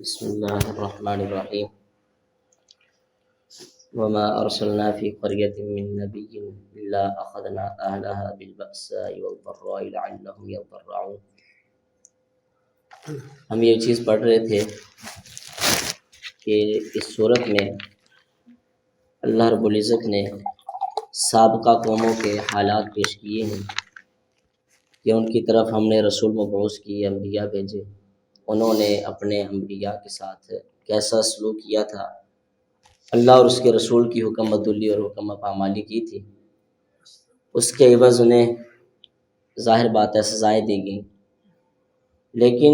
بسم الله الرحمن الرحيم. وما أرسلنا في قرية من نبي إلا أخذنا أهلها بالبأساء والضراء لعلهم يضرعون. ہم یہ چیز پڑھ رہے تھے کہ اس صورت میں اللہ رب العزت نے سابقہ قوموں کے حالات پیش کیے ہیں کہ ان کی طرف ہم نے رسول مبعوث کیے، انبیاء بھیجے، انہوں نے اپنے انبیاء کے ساتھ کیسا سلوک کیا تھا، اللہ اور اس کے رسول کی حکم عدلی اور حکم پامالی کی تھی، اس کے عوض انہیں ظاہر بات ہے سزائیں دی گئیں، لیکن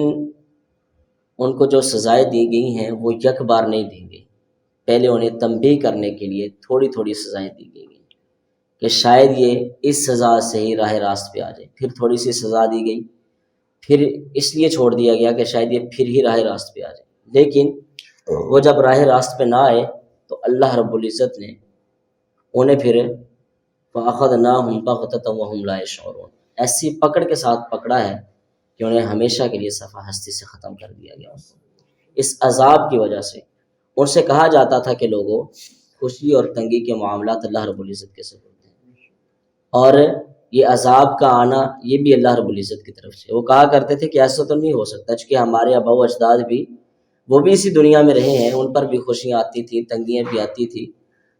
ان کو جو سزائیں دی گئی ہیں وہ یک بار نہیں دی گئی، پہلے انہیں تنبیہ کرنے کے لیے تھوڑی تھوڑی سزائیں دی گئی کہ شاید یہ اس سزا سے ہی راہ راست پہ آ جائے، پھر تھوڑی سی سزا دی گئی، پھر اس لیے چھوڑ دیا گیا کہ شاید یہ پھر ہی راہ راست پہ آ جائے، لیکن وہ جب راہ راست پہ نہ آئے تو اللہ رب العزت نے انہیں پھر فَأَخَذْنَاهُمْ بَغْتَةً وَهُمْ لَا يَشْعُرُونَ ایسی پکڑ کے ساتھ پکڑا ہے کہ انہیں ہمیشہ کے لیے صفحہ ہستی سے ختم کر دیا گیا۔ اس عذاب کی وجہ سے ان سے کہا جاتا تھا کہ لوگوں، خوشی اور تنگی کے معاملات اللہ رب العزت کے سپرد ہیں، اور یہ عذاب کا آنا یہ بھی اللہ رب العزت کی طرف سے۔ وہ کہا کرتے تھے کہ ایسا تو نہیں ہو سکتا، چونکہ ہمارے آباء و اجداد بھی وہ بھی اسی دنیا میں رہے ہیں، ان پر بھی خوشیاں آتی تھیں، تنگیاں بھی آتی تھیں،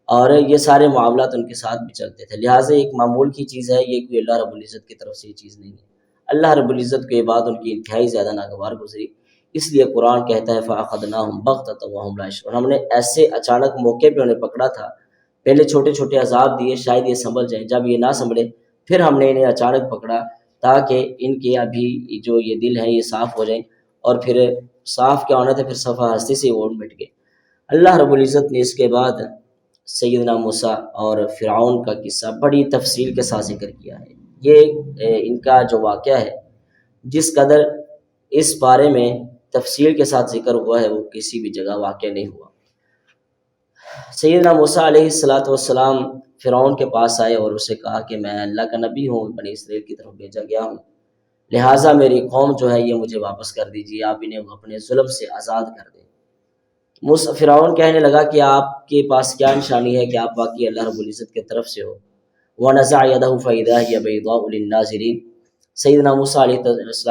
اور یہ سارے معاملات ان کے ساتھ بھی چلتے تھے، لہٰذا ایک معمول کی چیز ہے، یہ کوئی اللہ رب العزت کی طرف سے یہ چیز نہیں ہے۔ اللہ رب العزت کو یہ بات ان کی انتہائی زیادہ ناگوار گزری، اس لیے قرآن کہتا ہے فَأَخَذْنَاهُمْ بَغْتَةً وَهُمْ لَا يَشْعُرُونَ ہم نے ایسے اچانک موقع پہ انہیں پکڑا تھا، پہلے چھوٹے چھوٹے عذاب دیے شاید یہ سنبھل جائیں، جب یہ نہ سنبھلے پھر ہم نے انہیں اچانک پکڑا تاکہ ان کے ابھی جو یہ دل ہیں یہ صاف ہو جائیں، اور پھر صاف کیا ہونا تھا، پھر صفحہ ہستی سے وہ مٹ گئے۔ اللہ رب العزت نے اس کے بعد سیدنا موسیٰ اور فرعون کا قصہ بڑی تفصیل کے ساتھ ذکر کیا ہے۔ یہ ان کا جو واقعہ ہے، جس قدر اس بارے میں تفصیل کے ساتھ ذکر ہوا ہے وہ کسی بھی جگہ واقع نہیں ہوا۔ سیدنا موسیٰ علیہ السلام فرعون کے پاس آئے اور اسے کہا کہ میں اللہ کا نبی ہوں، بنی اسرائیل کی طرف بھیجا گیا ہوں، لہٰذا میری قوم جو ہے یہ مجھے واپس کر دیجیے، آپ انہیں اپنے ظلم سے آزاد کر دیں۔ فرعون کہنے لگا کہ آپ کے پاس کیا نشانی ہے کہ آپ واقعی اللہ رب العزت کی طرف سے ہو؟ وَنَزَعَ يَدَهُ فَإِذَا هِيَ بَيْضَاءُ لِلنَّاظِرِينَ سیدنا موسیٰ علیہ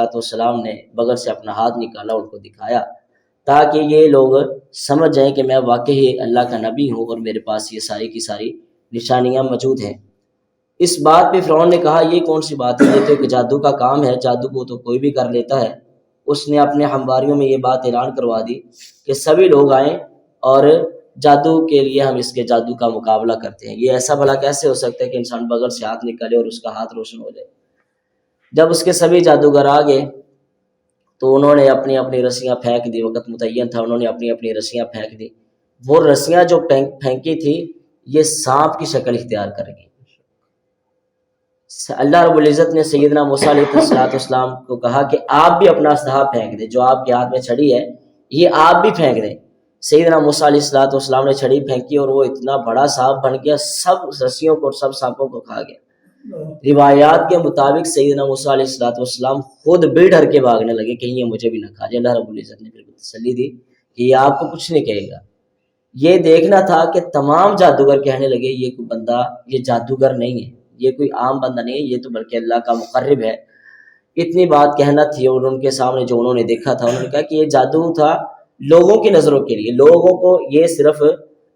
السلام نے بغل سے اپنا ہاتھ نکالا، ان کو دکھایا تاکہ یہ لوگ سمجھ جائیں کہ میں واقعی اللہ کا نبی ہوں اور میرے پاس یہ ساری کی ساری نشانیاں موجود ہیں۔ اس بات پہ فرعون نے کہا یہ کون سی بات ہے، یہ تو ایک جادو کا کام ہے، جادو کو تو کوئی بھی کر لیتا ہے۔ اس نے اپنے ہمواریوں میں یہ بات اعلان کروا دی کہ سبھی لوگ آئیں اور جادو کے لیے ہم اس کے جادو کا مقابلہ کرتے ہیں۔ یہ ایسا بھلا کیسے ہو سکتا ہے کہ انسان بغل سے ہاتھ نکالے اور اس کا ہاتھ روشن ہو جائے؟ جب اس کے سبھی جادوگر آ گئے تو انہوں نے اپنی اپنی رسیاں پھینک دی، وقت متعین تھا، انہوں نے اپنی اپنی رسیاں پھینک دی، وہ رسیاں جو پھینکی تھی یہ سانپ کی شکل اختیار کر گئی۔ اللہ رب العزت نے سیدنا موسیٰ علیہ السلام کو کہا کہ آپ بھی اپنا اسلحہ پھینک دیں، جو آپ کے ہاتھ میں چھڑی ہے یہ آپ بھی پھینک دیں۔ سیدنا موسیٰ علیہ السلام نے چھڑی پھینکی اور وہ اتنا بڑا سانپ بن گیا، سب رسیوں کو اور سب سانپوں کو کھا گیا۔ روایات کے مطابق سیدنا موسیٰ علیہ السلام خود بھی ڈر کے بھاگنے لگے کہیں یہ مجھے بھی نہ کھا جائے۔ اللہ رب العزت نے پھر تسلی دی کہ یہ آپ کو کچھ نہیں کہے گا۔ یہ دیکھنا تھا کہ تمام جادوگر کہنے لگے یہ کوئی بندہ، یہ جادوگر نہیں ہے، یہ کوئی عام بندہ نہیں ہے، یہ تو بلکہ اللہ کا مقرب ہے۔ اتنی بات کہنا تھی، اور ان کے سامنے جو انہوں نے دیکھا تھا انہوں نے کہا کہ یہ جادو تھا لوگوں کی نظروں کے لیے، لوگوں کو یہ صرف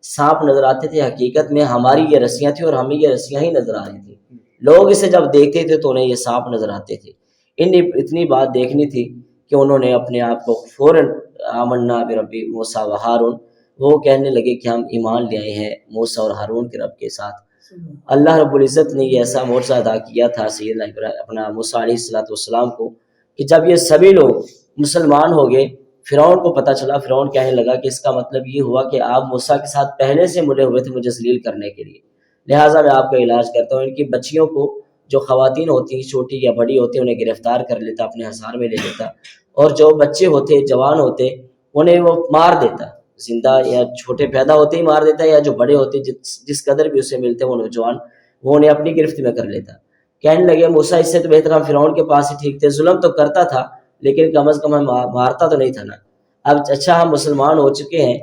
سانپ نظر آتے تھے، حقیقت میں ہماری یہ رسیاں تھیں اور ہمیں یہ رسیاں ہی نظر آ رہی تھیں، لوگ اسے جب دیکھتے تھے تو انہیں یہ سانپ نظر آتے تھے۔ اتنی بات دیکھنی تھی کہ انہوں نے اپنے آپ کو فوراً آمنا بربی موسیٰ و ہارون، وہ کہنے لگے کہ ہم ایمان لے آئے ہیں موسیٰ اور ہارون کے رب کے ساتھ۔ اللہ رب العزت نے یہ ایسا معجزہ ادا کیا تھا سیدنا اپنا موسیٰ علیہ السلام کو کہ جب یہ سبھی لوگ مسلمان ہو گئے، فرعون کو پتہ چلا، فرعون کہنے لگا کہ اس کا مطلب یہ ہوا کہ آپ موسیٰ کے ساتھ پہلے سے ملے ہوئے تھے مجھے ذلیل کرنے کے لیے، لہٰذا میں آپ کا علاج کرتا ہوں۔ ان کی بچیوں کو، جو خواتین ہوتی ہیں چھوٹی یا بڑی ہوتی ہیں، انہیں گرفتار کر لیتا، اپنے حصار میں لے لیتا، اور جو بچے ہوتے جوان ہوتے انہیں وہ مار دیتا، زندہ یا چھوٹے پیدا ہوتے ہی مار دیتا، یا جو بڑے ہوتے جس قدر بھی اسے ملتے وہ نوجوان، وہ انہیں اپنی گرفت میں کر لیتا۔ کہنے لگے موسیٰ اس سے تو بہتر ہم فرعون کے پاس ہی ٹھیک تھے، ظلم تو کرتا تھا لیکن کم از کم ہم مارتا تو نہیں تھا نا۔ اب اچھا ہم مسلمان ہو چکے ہیں،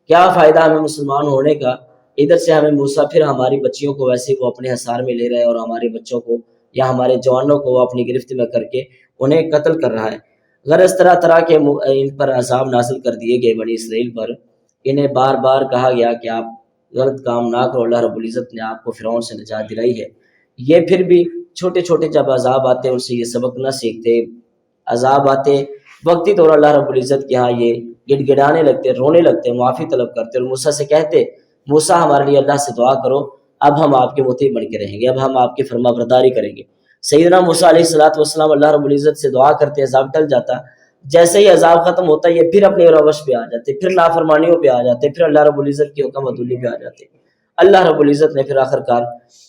کیا فائدہ ہمیں مسلمان ہونے کا؟ ادھر سے ہمیں موسیٰ پھر ہماری بچیوں کو ویسے وہ اپنے حصار میں لے رہا ہے، اور ہمارے بچوں کو یا ہمارے جوانوں کو وہ اپنی گرفت میں کر کے انہیں قتل کر رہا ہے۔ غرض طرح طرح کے ان پر عذاب نازل کر دیے گئے بنی اسرائیل پر۔ انہیں بار بار کہا گیا کہ آپ غلط کام نہ کرو، اللہ رب العزت نے آپ کو فرعون سے نجات دلائی ہے۔ یہ پھر بھی چھوٹے چھوٹے جب عذاب آتے ان سے یہ سبق نہ سیکھتے، عذاب آتے وقتی طور اللہ رب العزت کے ہاں یہ گڑ گڑانے لگتے، رونے لگتے، معافی طلب کرتے اور موسیٰ سے کہتے موسیٰ ہمارے لیے اللہ سے دعا کرو، اب ہم آپ کے مطیع بن کے رہیں گے، اب ہم آپ کی فرما برداری کریں گے۔ سیدنا موسیٰ علیہ الصلوۃ والسلام اللہ رب العزت سے دعا کرتے، عذاب ٹل جاتا، جیسے ہی عذاب ختم ہوتا یہ پھر اپنے روش پہ آ جاتے، پھر نافرمانیوں پہ آ جاتے، پھر اللہ رب العزت کی حکم عدولی پہ آ جاتے۔ اللہ رب العزت نے پھر آخرکار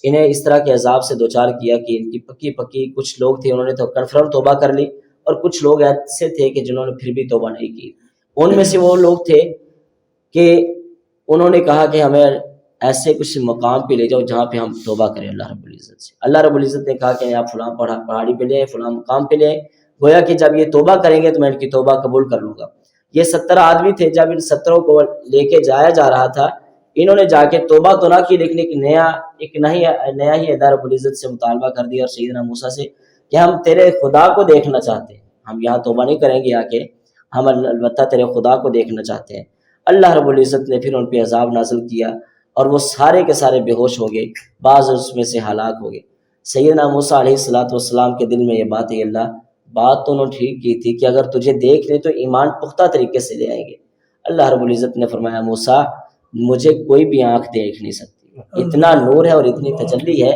انہیں اس طرح کے عذاب سے دوچار کیا کہ ان کی پکی پکی کچھ لوگ تھے انہوں نے تو کنفرم توبہ کر لی، اور کچھ لوگ ایسے تھے کہ جنہوں نے پھر بھی توبہ نہیں کی۔ ان میں سے وہ لوگ تھے کہ انہوں نے کہا کہ ہمیں ایسے کچھ مقام پہ لے جاؤ جہاں پہ ہم توبہ کریں اللہ رب العزت سے۔ اللہ رب العزت نے کہا کہ آپ فلاں پہاڑی پہ لے آئے، فلاں مقام پہ لے آئے، گویا کہ جب یہ توبہ کریں گے تو میں ان کی توبہ قبول کر لوں گا۔ یہ 70 آدمی تھے، جب ان 70 کو لے کے جایا جا رہا تھا، انہوں نے جا کے توبہ تو نہ کی لیکن ایک نیا ہی اللہ رب العزت سے مطالبہ کر دیا اور سیدنا موسیٰ سے کہ ہم تیرے خدا کو دیکھنا چاہتے ہیں، ہم یہاں توبہ نہیں کریں گے، آ کے ہم البتہ تیرے خدا کو دیکھنا چاہتے ہیں۔ اللہ رب العزت نے پھر ان پہ عذاب نازل کیا اور وہ سارے کے سارے بے ہوش ہو گئے، بعض اس میں سے ہلاک ہو گئے۔ سیدنا موسیٰ علیہ الصلوۃ والسلام کے دل میں یہ بات ہے، اللہ بات تو انہوں نے ٹھیک کی تھی کہ اگر تجھے دیکھ لیں تو ایمان پختہ طریقے سے لے آئیں گے۔ اللہ رب العزت نے فرمایا موسیٰ مجھے کوئی بھی آنکھ دیکھ نہیں سکتی، اتنا نور ہے اور اتنی تجلی ہے،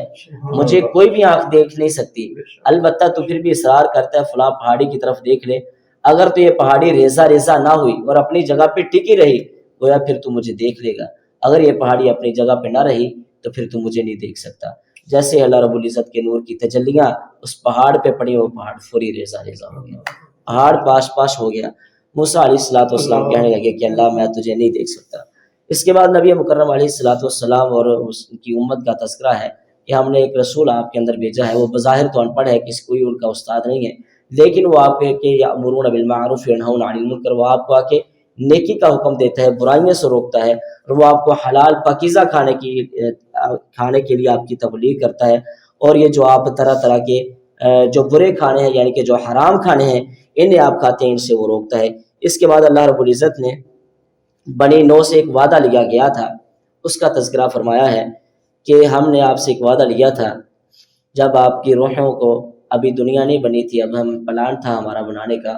مجھے کوئی بھی آنکھ دیکھ نہیں سکتی، البتہ تو پھر بھی اصرار کرتا ہے فلاں پہاڑی کی طرف دیکھ لے، اگر تو یہ پہاڑی ریزہ ریزہ نہ ہوئی اور اپنی جگہ پہ ٹکی رہی گویا پھر تو مجھے دیکھ لے گا، اگر یہ پہاڑی اپنی جگہ پہ نہ رہی تو پھر تو مجھے نہیں دیکھ سکتا۔ جیسے اللہ رب العزت کے نور کی تجلیاں اس پہاڑ پہ پڑی، وہ پہاڑ فوری ریزہ ریزہ ہو گیا، پہاڑ پاش پاش ہو گیا۔ موسیٰ علیہ الصلوۃ والسلام کہنے لگے کہ اللہ میں تجھے نہیں دیکھ سکتا۔ اس کے بعد نبی مکرم علیہ الصلوۃ والسلام اور اس کی امت کا تذکرہ ہے کہ ہم نے ایک رسول آپ کے اندر بھیجا ہے، وہ بظاہر تو ان پڑھ ہے، کسی کوئی ان کا استاد نہیں ہے، لیکن وہ آپ کے یأمرون بالمعروف وینہون عن المنکر، وہ آپ کو آ کے نیکی کا حکم دیتا ہے، برائیوں سے روکتا ہے، اور وہ آپ کو حلال پاکیزہ کھانے کے لیے آپ کی تبلیغ کرتا ہے، اور یہ جو آپ طرح طرح کے جو برے کھانے ہیں یعنی کہ جو حرام کھانے ہیں انہیں آپ کھاتے ہیں ان سے وہ روکتا ہے۔ اس کے بعد اللہ رب العزت نے بنی نوح سے ایک وعدہ لیا گیا تھا، اس کا تذکرہ فرمایا ہے کہ ہم نے آپ سے ایک وعدہ لیا تھا جب آپ کی روحوں کو ابھی دنیا نہیں بنی تھی، اب ہم پلان تھا ہمارا بنانے کا،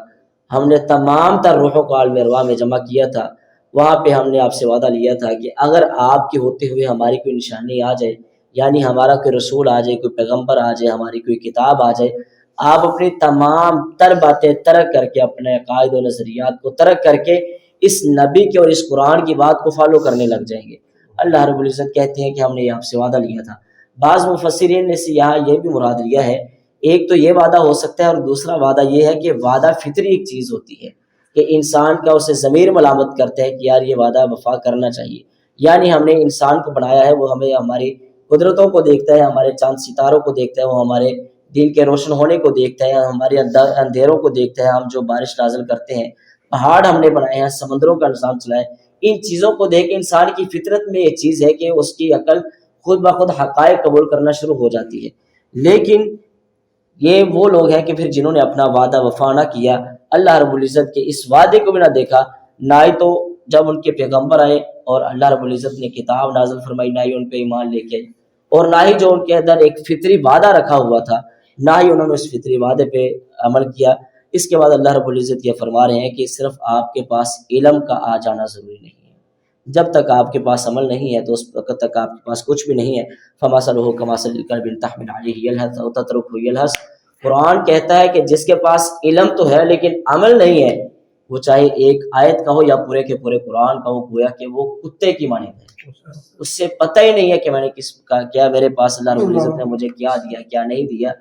ہم نے تمام تر روحوں کو عالم ارواح میں جمع کیا تھا، وہاں پہ ہم نے آپ سے وعدہ لیا تھا کہ اگر آپ کے ہوتے ہوئے ہماری کوئی نشانی آ جائے، یعنی ہمارا کوئی رسول آ جائے، کوئی پیغمبر آ جائے، ہماری کوئی کتاب آ جائے، آپ اپنی تمام تر باتیں ترک کر کے، اپنے عقائد و نظریات کو ترک کر کے اس نبی کے اور اس قرآن کی بات کو فالو کرنے لگ جائیں گے۔ اللہ رب العزت کہتے ہیں کہ ہم نے آپ سے وعدہ لیا تھا۔ بعض مفسرین نے سے یہاں یہ بھی مراد لیا ہے، ایک تو یہ وعدہ ہو سکتا ہے اور دوسرا وعدہ یہ ہے کہ وعدہ فطری ایک چیز ہوتی ہے کہ انسان کا اسے ضمیر ملامت کرتا ہے کہ یار یہ وعدہ وفا کرنا چاہیے، یعنی ہم نے انسان کو بنایا ہے، وہ ہمیں ہماری قدرتوں کو دیکھتا ہے، ہمارے چاند ستاروں کو دیکھتا ہے، وہ ہمارے دل کے روشن ہونے کو دیکھتا ہے، ہمارے اندھیروں کو دیکھتا ہے، ہم جو بارش نازل کرتے ہیں، پہاڑ ہم نے بنائے ہیں، سمندروں کا نظام چلائے، ان چیزوں کو دیکھ انسان کی فطرت میں یہ چیز ہے کہ اس کی عقل خود بخود حقائق قبول کرنا شروع ہو جاتی ہے۔ لیکن یہ وہ لوگ ہیں کہ پھر جنہوں نے اپنا وعدہ وفا نہ کیا، اللہ رب العزت کے اس وعدے کو بھی نہ دیکھا، نہ ہی تو جب ان کے پیغمبر آئے اور اللہ رب العزت نے کتاب نازل فرمائی نہ ہی ان پہ ایمان لے کے، اور نہ ہی جو ان کے اندر ایک فطری وعدہ رکھا ہوا تھا نہ ہی انہوں نے اس فطری وعدے پہ عمل کیا۔ اس کے بعد اللہ رب العزت یہ فرما رہے ہیں کہ صرف آپ کے پاس علم کا آ جانا ضروری نہیں ہے، جب تک آپ کے پاس عمل نہیں ہے تو اس وقت تک آپ کے پاس کچھ بھی نہیں ہے۔ فَمَثَلُهُ كَمَثَلِ الْكَلْبِ إِن تَحْمِلْ عَلَيْهِ يَلْهَثْ أَوْ تَتْرُكْهُ يَلْهَثْ۔ قرآن کہتا ہے کہ جس کے پاس علم تو ہے لیکن عمل نہیں ہے، وہ چاہے ایک آیت کا ہو یا پورے کے پورے قرآن کا ہو، گویا کہ وہ کتے کی مانند ہے، اس سے پتہ ہی نہیں ہے کہ میں نے کیا میرے پاس اللہ رب العزت نے مجھے کیا دیا کیا نہیں دیا۔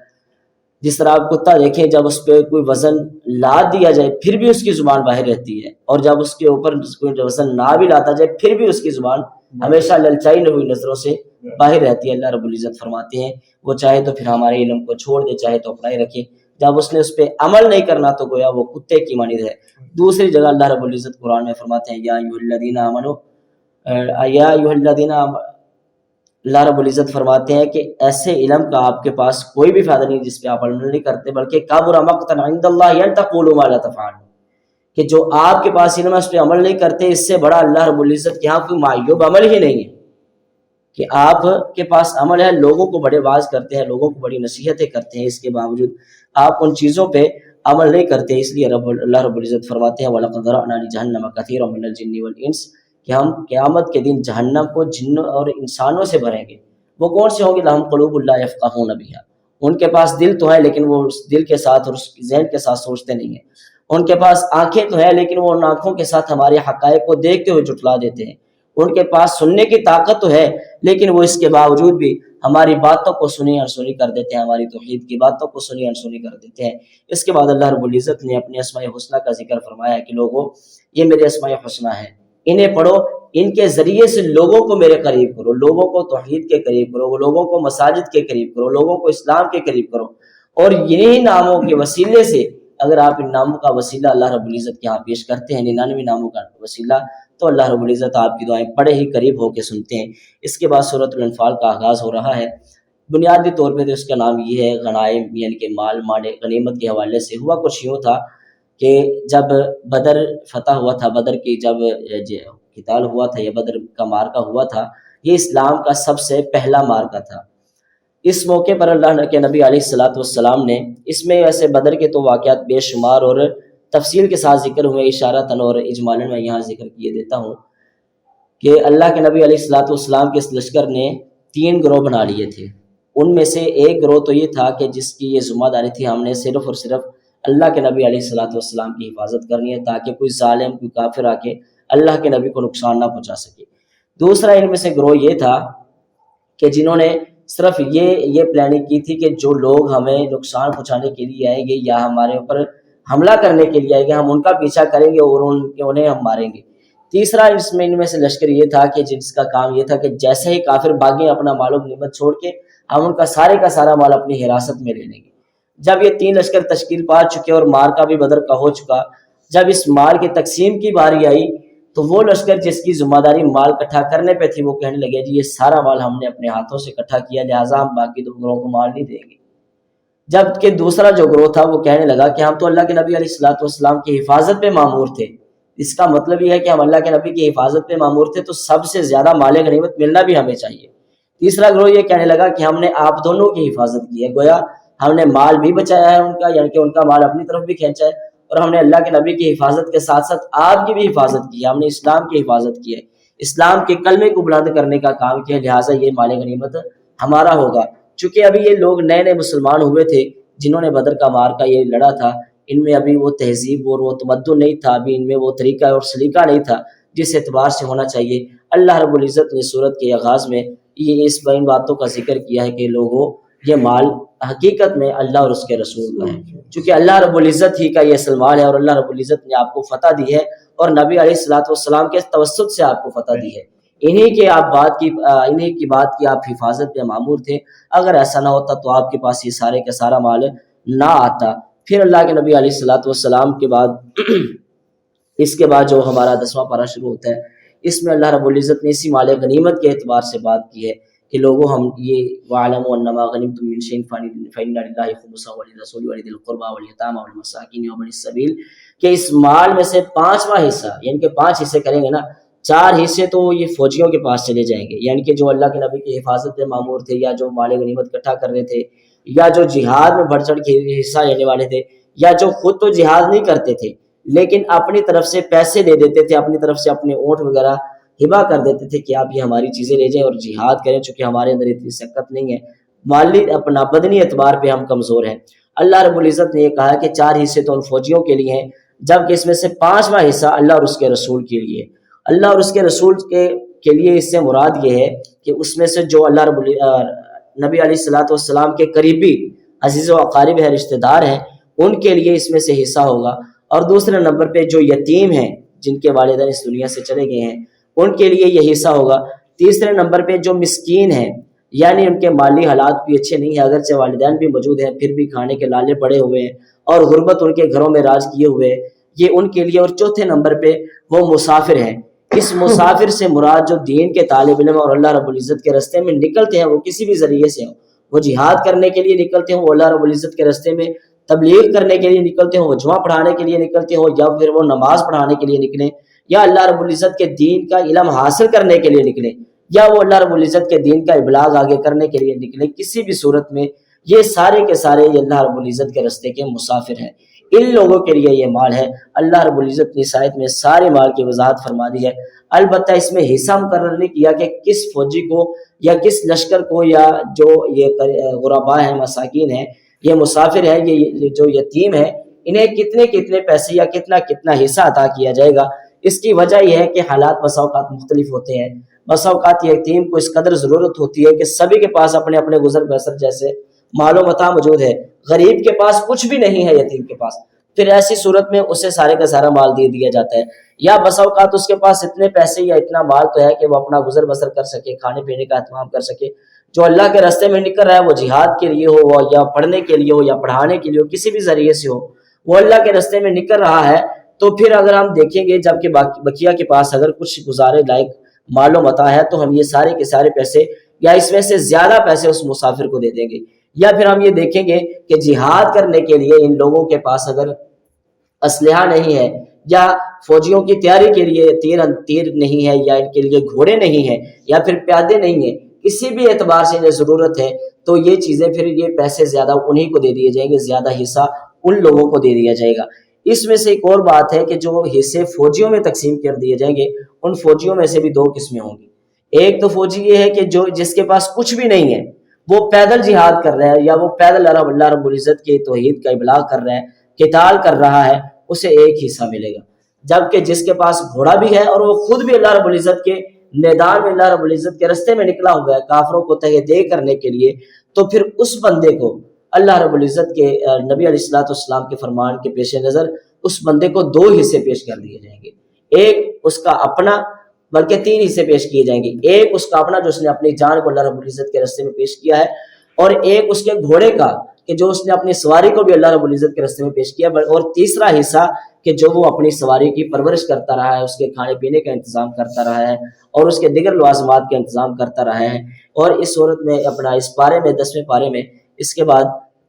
جس طرح آپ کتا دیکھیں جب اس پہ کوئی وزن لاد دیا جائے پھر بھی اس کی زبان باہر رہتی ہے، اور جب اس کے اوپر کوئی وزن نہ بھی لاتا جائے پھر بھی اس کی زبان ہمیشہ للچائی ہوئی نظروں سے باہر رہتی ہے۔ اللہ رب العزت فرماتے ہیں وہ چاہے تو پھر ہمارے علم کو چھوڑ دے، چاہے تو اپنا ہی رکھے۔ جب اس نے اس پہ عمل نہیں کرنا تو گویا وہ کتے کی مانند ہے۔ دوسری جگہ اللہ رب العزت قرآن میں فرماتے ہیں یا ایھا الذین آمنوا، یا ایھا الذین، اللہ رب العزت فرماتے ہیں کہ ایسے علم کا آپ کے پاس کوئی بھی فائدہ نہیں جس پہ آپ عمل نہیں کرتے، بلکہ کبر مقتا عند اللہ ان تقولوا ما لا تفعلون، کہ جو آپ کے پاس علم ہے اس پہ عمل نہیں کرتے، اس سے بڑا اللہ رب العزت کے ہاں کوئی معیوب عمل ہی نہیں ہے کہ آپ کے پاس عمل ہے، لوگوں کو بڑے واعظ کرتے ہیں، لوگوں کو بڑی نصیحتیں کرتے ہیں، اس کے باوجود آپ ان چیزوں پہ عمل نہیں کرتے۔ اس لیے اللہ رب العزت فرماتے ہیں وَلَقَدْ ذَرَأْنَا لِجَهَنَّمَ كَثِيرًا مِنَ الْجِنِّ وَالْإِنسِ، کہ ہم قیامت کے دن جہنم کو جنوں اور انسانوں سے بھریں گے۔ وہ کون سے ہوں گے؟ لَهُمْ قُلُوبٌ لَا يَفْقَهُونَ بِهَا، ان کے پاس دل تو ہے لیکن وہ اس دل کے ساتھ اور اس ذہن کے ساتھ سوچتے نہیں ہیں۔ ان کے پاس آنکھیں تو ہیں لیکن وہ ان آنکھوں کے ساتھ ہمارے حقائق کو دیکھتے ہوئے جھٹلا دیتے ہیں۔ ان کے پاس سننے کی طاقت تو ہے لیکن وہ اس کے باوجود بھی ہماری باتوں کو سنی انسنی کر دیتے ہیں، ہماری توحید کی باتوں کو سنی انسنی کر دیتے ہیں۔ اس کے بعد اللہ رب العزت نے اپنے اسماء حسنہ کا ذکر فرمایا کہ لوگوں یہ میرے اسماء حسنہ ہیں، انہیں پڑھو، ان کے ذریعے سے لوگوں کو میرے قریب کرو، لوگوں کو توحید کے قریب کرو، لوگوں کو مساجد کے قریب کرو، لوگوں کو اسلام کے قریب کرو، اور یہی ناموں کے وسیلے سے اگر آپ ان ناموں کا وسیلہ اللہ رب العزت کے ہاں پیش کرتے ہیں، 99 ناموں کا وسیلہ، تو اللہ رب العزت آپ کی دعائیں بڑے ہی قریب ہو کے سنتے ہیں۔ اس کے بعد سورۃ الانفال کا آغاز ہو رہا ہے۔ بنیادی طور پہ تو اس کا نام یہ ہے غنائم، یعنی کہ مال ماڑے غنیمت کے حوالے سے۔ ہوا کچھ یوں تھا کہ جب بدر فتح ہوا تھا، بدر کی جب قتال ہوا تھا یا بدر کا مارکہ ہوا تھا، یہ اسلام کا سب سے پہلا مارکہ تھا۔ اس موقع پر اللہ کے نبی علیہ الصلوۃ والسلام نے، اس میں ایسے بدر کے تو واقعات بے شمار اور تفصیل کے ساتھ ذکر ہوئے، اشارتاً اور اجمالاً میں یہاں ذکر کیے دیتا ہوں کہ اللہ کے نبی علیہ الصلوۃ والسلام کے اس لشکر نے 3 گروہ بنا لیے تھے۔ ان میں سے ایک گروہ تو یہ تھا کہ جس کی یہ ذمہ داری تھی ہم نے صرف اور صرف اللہ کے نبی علیہ الصلوۃ والسلام کی حفاظت کرنی ہے، تاکہ کوئی ظالم، کوئی کافر آ کے اللہ کے نبی کو نقصان نہ پہنچا سکے۔ دوسرا ان میں سے گروہ یہ تھا کہ جنہوں نے صرف یہ پلاننگ کی تھی کہ جو لوگ ہمیں نقصان پہنچانے کے لیے آئیں گے یا ہمارے اوپر حملہ کرنے کے لیے آئیں گے، ہم ان کا پیچھا کریں گے اور انہیں ہم ماریں گے۔ تیسرا ان میں سے لشکر یہ تھا کہ جس کا کام یہ تھا کہ جیسے ہی کافر بھاگیں اپنا مال و غنیمت چھوڑ کے، ہم ان کا سارا مال اپنی حراست میں لے لیں گے۔ جب یہ 3 لشکر تشکیل پا چکے اور مارکہ بھی بدر کا ہو چکا، جب اس مال کی تقسیم کی باری آئی تو وہ لشکر جس کی ذمہ داری مال اکٹھا کرنے پہ تھی وہ کہنے لگے جی یہ سارا مال ہم نے اپنے ہاتھوں سے اکٹھا کیا، لہٰذا ہم باقی 2 گروہوں کو مال نہیں دیں گے۔ جبکہ دوسرا جو گروہ تھا وہ کہنے لگا کہ ہم تو اللہ کے نبی علیہ الصلوۃ والسلام کی حفاظت پہ مامور تھے، اس کا مطلب یہ ہے کہ ہم اللہ کے نبی کی حفاظت پہ مامور تھے تو سب سے زیادہ مال غنیمت ملنا بھی ہمیں چاہیے۔ تیسرا گروہ یہ کہنے لگا کہ ہم نے آپ دونوں کی حفاظت کی ہے، گویا ہم نے مال بھی بچایا ہے ان کا، یعنی کہ ان کا مال اپنی طرف بھی کھینچا ہے، اور ہم نے اللہ کے نبی کی حفاظت کے ساتھ ساتھ آپ کی بھی حفاظت کی ہے، ہم نے اسلام کی حفاظت کی ہے، اسلام کے کلمے کو بلند کرنے کا کام کیا، لہٰذا یہ مال غنیمت ہمارا ہوگا۔ چونکہ ابھی یہ لوگ نئے مسلمان ہوئے تھے جنہوں نے بدر کا مارکہ یہ لڑا تھا، ان میں ابھی وہ تہذیب اور وہ تمدن نہیں تھا، ابھی ان میں وہ طریقہ اور سلیقہ نہیں تھا جس اعتبار سے ہونا چاہیے۔ اللہ رب العزت نے سورت کے آغاز میں یہ اس ان باتوں کا ذکر کیا ہے کہ لوگوں یہ مال حقیقت میں اللہ اور اس کے رسول کا ہے، چونکہ اللہ رب العزت ہی کا یہ اصل مال ہے، اور اللہ رب العزت نے آپ کو فتح دی ہے اور نبی علیہ الصلوۃ والسلام کے توسط سے آپ کو فتح دی ہے۔ انہی کی بات کی آپ حفاظت پہ مامور تھے، اگر ایسا نہ ہوتا تو آپ کے پاس یہ سارے کا سارا مال نہ آتا۔ پھر اللہ کے نبی علیہ الصلوۃ والسلام کے بعد اس کے بعد جو ہمارا 10واں پارہ شروع ہوتا ہے، اس میں اللہ رب العزت نے اسی مال غنیمت کے اعتبار سے بات کی ہے کہ لوگوں ہم یہ وَاعْلَمُوا أَنَّمَا غَنِمْتُم مِّن شَيْءٍ فَإِنَّ لِلَّهِ خُمُسَهُ وَلِلرَّسُولِ وَلِذِي الْقُرْبَىٰ وَالْيَتَامَىٰ وَالْمَسَاكِينِ وَابْنِ السَّبِيلِ، کہ اس مال میں سے 5واں حصہ، یعنی کہ 5 حصے کریں گے نا، 4 حصے تو یہ فوجیوں کے پاس چلے جائیں گے، یعنی کہ جو اللہ کے نبی کی حفاظت پہ مامور تھے، یا جو مال غنیمت اکٹھا کر رہے تھے، یا جو جہاد میں بڑھ چڑھ کے حصہ لینے والے تھے، یا جو خود تو جہاد نہیں کرتے تھے لیکن اپنی طرف سے پیسے دے دیتے تھے، اپنی طرف سے اپنے اونٹ وغیرہ ہبا کر دیتے تھے کہ آپ یہ ہماری چیزیں لے جائیں اور جہاد کریں، چونکہ ہمارے اندر اتنی شکت نہیں ہے، مالی اپنا بدنی اعتبار پہ ہم کمزور ہیں۔ اللہ رب العزت نے یہ کہا کہ 4 حصے تو ان فوجیوں کے لیے ہیں، جبکہ اس میں سے 5واں حصہ اللہ اور اس کے رسول کے لیے۔ اللہ اور اس کے رسول کے لیے اس سے مراد یہ ہے کہ اس میں سے جو اللہ نبی علیہ الصلوۃ والسلام کے قریبی عزیز و اقارب ہیں، رشتہ دار ہیں، ان کے لیے اس میں سے حصہ ہوگا، اور دوسرے نمبر پہ جو یتیم ہیں جن کے والدین اس دنیا سے چلے گئے ہیں ان کے لیے یہ حصہ ہوگا۔ تیسرے نمبر پہ جو مسکین ہیں یعنی ان کے مالی حالات بھی اچھے نہیں ہیں، اگرچہ والدین بھی موجود ہیں پھر بھی کھانے کے لالے پڑے ہوئے ہیں اور غربت ان کے گھروں میں راج کیے ہوئے ہیں، یہ ان کے لیے۔ اور چوتھے نمبر پہ وہ مسافر ہیں۔ اس مسافر سے مراد جو دین کے طالب علم اور اللہ رب العزت کے راستے میں نکلتے ہیں، وہ کسی بھی ذریعے سے ہوں، وہ جہاد کرنے کے لیے نکلتے ہوں، وہ اللہ رب العزت کے راستے میں تبلیغ کرنے کے لیے نکلتے ہوں، وہ جمعہ پڑھانے کے لیے نکلتے ہوں، یا پھر وہ نماز پڑھانے کے لیے نکلیں، یا اللہ رب العزت کے دین کا علم حاصل کرنے کے لیے نکلیں، یا وہ اللہ رب العزت کے دین کا ابلاغ آگے کرنے کے لیے نکلیں، کسی بھی صورت میں یہ سارے کے سارے یہ اللہ رب العزت کے راستے کے مسافر ہیں۔ ان لوگوں کے لیے یہ مال ہے۔ اللہ رب العزت نے اس آیت میں سارے مال کی وضاحت فرما دی ہے، البتہ اس میں حصہ مقرر نہیں کیا کہ کس فوجی کو یا کس لشکر کو، یا جو یہ غرباء ہیں، مساکین ہیں، یہ مسافر ہیں، یہ جو یتیم ہیں، انہیں کتنے کتنے پیسے یا کتنا کتنا حصہ عطا کیا جائے گا۔ اس کی وجہ یہ ہے کہ حالات بسا اوقات مختلف ہوتے ہیں، بسا اوقات یتیم کو اس قدر ضرورت ہوتی ہے کہ سبھی کے پاس اپنے اپنے گزر بسر جیسے مال و متاع موجود ہے، غریب کے پاس کچھ بھی نہیں ہے، یتیم کے پاس، پھر ایسی صورت میں اسے سارے کا سارا مال دے دیا جاتا ہے۔ یا بسا اوقات اس کے پاس اتنے پیسے یا اتنا مال تو ہے کہ وہ اپنا گزر بسر کر سکے، کھانے پینے کا اہتمام کر سکے۔ جو اللہ کے راستے میں نکل رہا ہے، وہ جہاد کے لیے ہو یا پڑھنے کے لیے ہو یا پڑھانے کے لیے ہو، کسی بھی ذریعے سے ہو، وہ اللہ کے راستے میں نکل رہا ہے، تو پھر اگر ہم دیکھیں گے جب کہ بقیہ کے پاس اگر کچھ گزارے لائق مال و متاع ہے، تو ہم یہ سارے کے سارے پیسے یا اس میں سے زیادہ پیسے اس مسافر کو دے دیں گے۔ یا پھر ہم یہ دیکھیں گے کہ جہاد کرنے کے لیے ان لوگوں کے پاس اگر اسلحہ نہیں ہے، یا فوجیوں کی تیاری کے لیے تیر نہیں ہے، یا ان کے لیے گھوڑے نہیں ہیں، یا پھر پیادے نہیں ہیں، کسی بھی اعتبار سے انہیں ضرورت ہے، تو یہ چیزیں پھر یہ پیسے زیادہ انہی کو دے دیے جائیں گے، زیادہ حصہ ان لوگوں کو دے دیا جائے گا۔ اس میں سے ایک اور بات ہے کہ جو حصے فوجیوں میں تقسیم کر دیے جائیں گے، ان فوجیوں میں سے بھی دو قسمیں ہوں گی۔ ایک تو فوجی یہ ہے کہ جس کے پاس کچھ بھی نہیں ہے، وہ پیدل جہاد کر رہا ہے، یا وہ پیدل اللہ رب العزت کے توحید کا ابلاغ کر رہا ہے، قتال کر رہا ہے، اسے ایک حصہ ملے گا۔ جبکہ جس کے پاس گھوڑا بھی ہے اور وہ خود بھی اللہ رب العزت کے میدان میں، اللہ رب العزت کے راستے میں نکلا ہوا ہے کافروں کو تہ دے کرنے کے لیے، تو پھر اس بندے کو اللہ رب العزت کے نبی علیہ الصلوۃ والسلام کے فرمان کے پیش نظر اس بندے کو دو حصے پیش کر دیے جائیں گے۔ ایک اس کا اپنا، بلکہ تین حصے پیش کیے جائیں گے۔ ایک اس کا اپنا جو اس نے اپنی جان کو اللہ رب العزت کے راستے میں پیش کیا ہے، اور ایک اس کے گھوڑے کا کہ جو اس نے اپنی سواری کو بھی اللہ رب العزت کے راستے میں پیش کیا، اور تیسرا حصہ کہ جو وہ اپنی سواری کی پرورش کرتا رہا ہے، اس کے کھانے پینے کا انتظام کرتا رہا ہے، اور اس کے دیگر لوازمات کا انتظام کرتا رہا ہے۔ اور اس صورت میں اپنا اس پارے میں 10ویں پارے میں اس کے بعد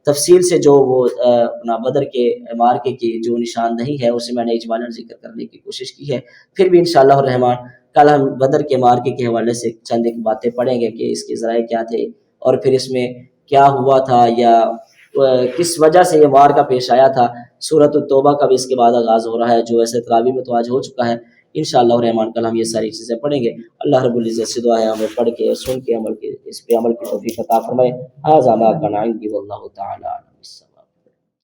تفصیل سے جو وہ اپنا بدر کے مارکے کی جو نشاندہی ہے، اسے میں نے اجمالاً ذکر کرنے کی کوشش کی ہے۔ پھر بھی انشاءاللہ الرحمن کل ہم بدر کے مارکے کے حوالے سے چند ایک باتیں پڑھیں گے کہ اس کے ذرائع کیا تھے، اور پھر اس میں کیا ہوا تھا، یا کس وجہ سے یہ مارکا پیش آیا تھا۔ سورۃ التوبہ کا بھی اس کے بعد آغاز ہو رہا ہے، جو ویسے تراویح میں تو آج ہو چکا ہے۔ انشاءاللہ الرحمن کل ہم یہ ساری چیزیں پڑھیں گے۔ اللہ رب العزت سے دعا ہے ہمیں پڑھ کے، سن کے، اس پہ عمل کی توفیق عطا فرمائے۔ ھذا ما کان عندی واللہ تعالی اعلم۔